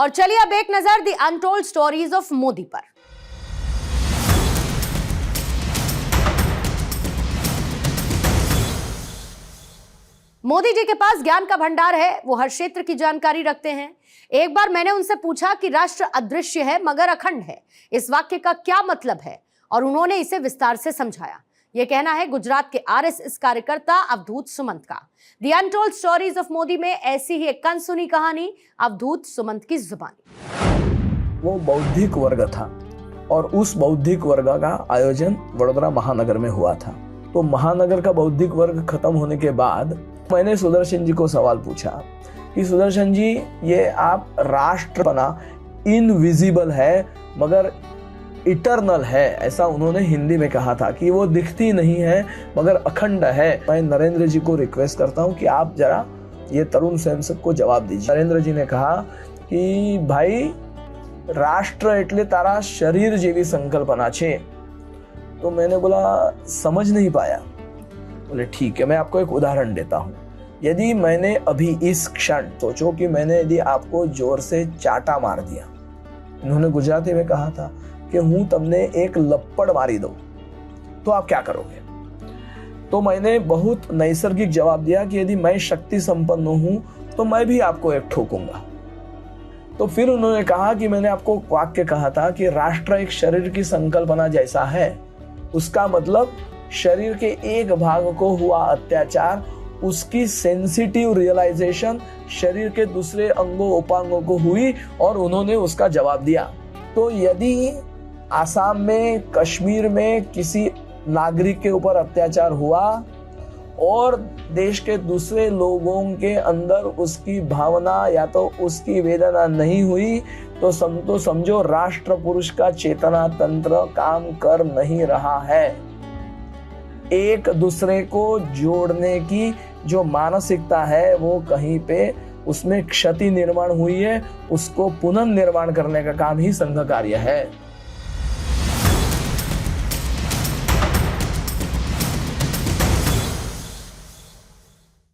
और चलिए अब एक नजर the untold stories of Modi पर। मोदी जी के पास ज्ञान का भंडार है, वो हर क्षेत्र की जानकारी रखते हैं। एक बार मैंने उनसे पूछा कि राष्ट्र अदृश्य है मगर अखंड है, इस वाक्य का क्या मतलब है, और उन्होंने इसे विस्तार से समझाया। यह कहना है गुजरात के आरएसएस कार्यकर्ता अवधूत सुमंत का। The untold stories of Modi में ऐसी ही एक अनसुनी कहानी अवधूत सुमंत की जुबानी। वो बौद्धिक वर्ग था और उस बौद्धिक वर्ग का आयोजन वडोदरा महानगर में हुआ था। तो महानगर का बौद्धिक वर्ग खत्म होने के बाद मैंने सुदर्शन जी को सवाल पूछा कि सुदर्शन जी, ये आप राष्ट्रपना इनविजिबल है मगर इटर्नल है, ऐसा उन्होंने हिंदी में कहा था कि वो दिखती नहीं है मगर अखंड है। मैं नरेंद्र जी को रिक्वेस्ट करता हूं कि आप जरा ये तरुण स्वयंसेवक को जवाब दीजिए। नरेंद्र जी ने कहा कि भाई, राष्ट्र एटले तारा शरीर जेवी संकल्पना छे। तो मैंने बोला समझ नहीं पाया। बोले ठीक है, मैं आपको एक उदाहरण देता हूँ। यदि मैंने अभी इस क्षण सोचो कि मैंने यदि आपको जोर से चाटा मार दिया, इन्होंने गुजराती में कहा था कि हूँ तमने एक लप्पड़ मारी दो, तो आप क्या करोगे? तो मैंने बहुत नैसर्गिक जवाब दिया कि यदि मैं शक्ति संपन्न हूं तो मैं भी आपको एक ठोकूंगा। तो फिर उन्होंने कहा कि मैंने आपको वाक्य कहा था कि राष्ट्र एक शरीर की संकल्पना जैसा है। उसका मतलब शरीर के एक भाग को हुआ अत्याचार, उसकी सेंसिटिव रियलाइजेशन शरीर के दूसरे अंगों उपांगों को हुई और उन्होंने उसका जवाब दिया। तो यदि आसाम में, कश्मीर में किसी नागरिक के ऊपर अत्याचार हुआ और देश के दूसरे लोगों के अंदर उसकी भावना या तो उसकी वेदना नहीं हुई, तो समझो राष्ट्र पुरुष का चेतना तंत्र काम कर नहीं रहा है। एक दूसरे को जोड़ने की जो मानसिकता है वो कहीं पे उसमें क्षति निर्माण हुई है, उसको पुनर्निर्माण करने का काम ही संघ कार्य है।